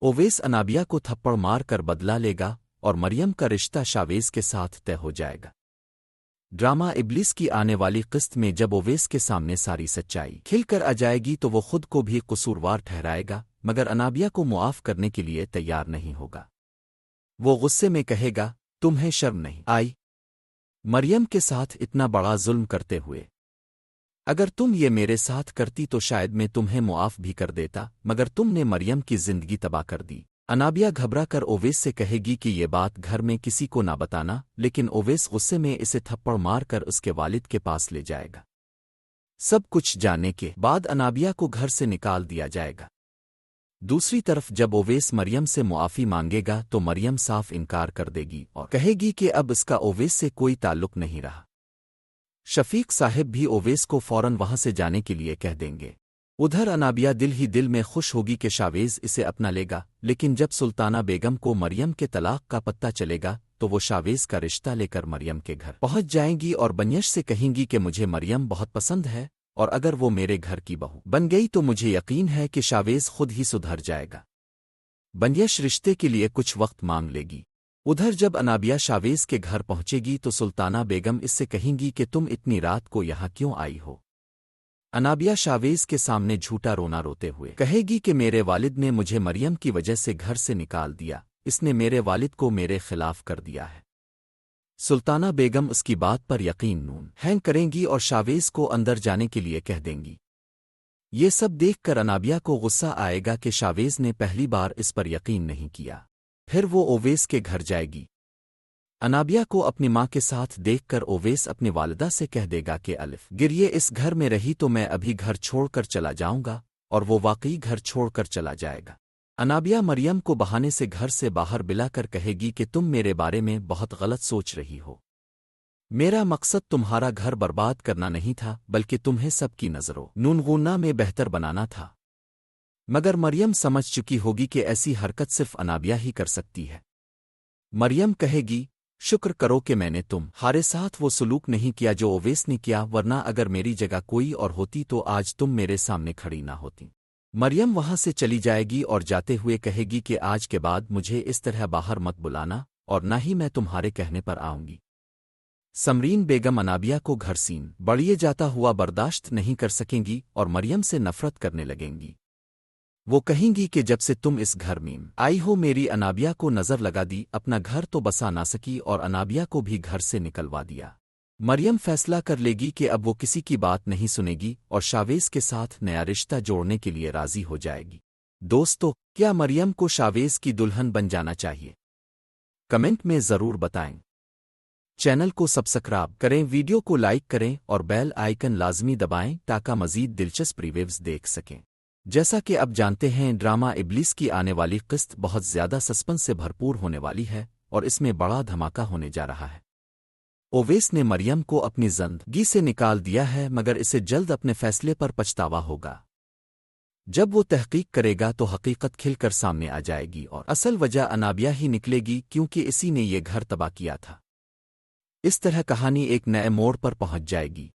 Owais Anabia को थप्पड़ मार कर बदला लेगा और मरियम का रिश्ता शावेज के साथ तय हो जाएगा। ड्रामा इब्लिस की आने वाली किस्त में जब ओवैस के सामने सारी सच्चाई खिल कर आ जाएगी तो वो खुद को भी कसूरवार ठहराएगा, मगर अनाबिया को मुआफ करने के लिए तैयार नहीं होगा। वो गुस्से में कहेगा, तुम्हें शर्म नहीं आई मरियम के साथ इतना बड़ा जुल्म करते हुए? अगर तुम ये मेरे साथ करती तो शायद मैं तुम्हें मुआफ भी कर देता, मगर तुमने मरियम की जिंदगी तबाह कर दी। अनाबिया घबरा कर ओवैस से कहेगी कि ये बात घर में किसी को ना बताना, लेकिन ओवैस गुस्से में इसे थप्पड़ मार कर उसके वालिद के पास ले जाएगा। सब कुछ जानने के बाद अनाबिया को घर से निकाल दिया जाएगा। दूसरी तरफ जब ओवैस मरियम से मुआफ़ी मांगेगा तो मरियम साफ इनकार कर देगी और कहेगी कि अब इसका ओवैस से कोई ताल्लुक नहीं रहा। शफीक साहिब भी ओवैस को फौरन वहां से जाने के लिए कह देंगे। उधर अनाबिया दिल ही दिल में खुश होगी कि शावेज इसे अपना लेगा, लेकिन जब सुल्ताना बेगम को मरियम के तलाक का पत्ता चलेगा तो वो शावेज का रिश्ता लेकर मरियम के घर पहुंच जाएंगी और बनियश से कहेंगी कि मुझे मरियम बहुत पसंद है और अगर वो मेरे घर की बहू बन गई तो मुझे यकीन है कि शावेज खुद ही सुधर जाएगा। बनियश रिश्ते के लिए कुछ वक्त मांग लेगी। उधर जब अनाबिया शावेज के घर पहुंचेगी तो सुल्ताना बेगम इससे कहेंगी कि तुम इतनी रात को यहाँ क्यों आई हो? अनाबिया शावेज के सामने झूठा रोना रोते हुए कहेगी कि मेरे वालिद ने मुझे मरियम की वजह से घर से निकाल दिया, इसने मेरे वालिद को मेरे खिलाफ कर दिया है। सुल्ताना बेगम उसकी बात पर यकीन नून हैंग करेंगी और शावेज को अंदर जाने के लिए कह देंगी। ये सब देखकर अनाबिया को गुस्सा आएगा कि शावेज ने पहली बार इस पर यकीन नहीं किया। फिर वो ओवैस के घर जाएगी। अनाबिया को अपनी माँ के साथ देखकर ओवैस अपनी वालिदा से कह देगा कि अलिफ गिरिए इस घर में रही तो मैं अभी घर छोड़कर चला जाऊंगा, और वो वाकई घर छोड़कर चला जाएगा। अनाबिया मरियम को बहाने से घर से बाहर बिलाकर कहेगी कि तुम मेरे बारे में बहुत गलत सोच रही हो। मेरा मकसद तुम्हारा घर बर्बाद करना नहीं था, बल्कि तुम्हें सबकी नज़रों नूनगुना में बेहतर बनाना था। मगर मरियम समझ चुकी होगी कि ऐसी हरकत सिर्फ अनाबिया ही कर सकती है। मरियम कहेगी, शुक्र करो कि मैंने तुम्हारे साथ वो सलूक नहीं किया जो ओवैस ने किया, वरना अगर मेरी जगह कोई और होती तो आज तुम मेरे सामने खड़ी ना होती। मरियम वहां से चली जाएगी और जाते हुए कहेगी कि आज के बाद मुझे इस तरह बाहर मत बुलाना और ना ही मैं तुम्हारे कहने पर आऊंगी। समरीन बेगम अनाबिया को घर सीन बढ़िए जाता हुआ बर्दाश्त नहीं कर सकेंगी और मरियम से नफरत करने लगेंगी। वो कहेंगी कि जब से तुम इस घर में आई हो मेरी अनाबिया को नजर लगा दी, अपना घर तो बसा ना सकी और अनाबिया को भी घर से निकलवा दिया। मरियम फैसला कर लेगी कि अब वो किसी की बात नहीं सुनेगी और शावेज के साथ नया रिश्ता जोड़ने के लिए राजी हो जाएगी। दोस्तों, क्या मरियम को शावेज की दुल्हन बन जाना चाहिए? कमेंट में ज़रूर बताएं। चैनल को सब्सक्राइब करें, वीडियो को लाइक करें और बेल आइकन लाजमी दबाएं ताकि मज़ीद दिलचस्प रिव्यूज़ देख सकें। जैसा कि अब जानते हैं, ड्रामा इब्लिस की आने वाली किस्त बहुत ज़्यादा सस्पेंस से भरपूर होने वाली है और इसमें बड़ा धमाका होने जा रहा है। ओवैस ने मरियम को अपनी जिंदगी से निकाल दिया है, मगर इसे जल्द अपने फैसले पर पछतावा होगा। जब वो तहकीक करेगा तो हकीकत खिलकर सामने आ जाएगी और असल वजह अनाबिया ही निकलेगी, क्योंकि इसी ने ये घर तबाह किया था। इस तरह कहानी एक नए मोड़ पर पहुंच जाएगी।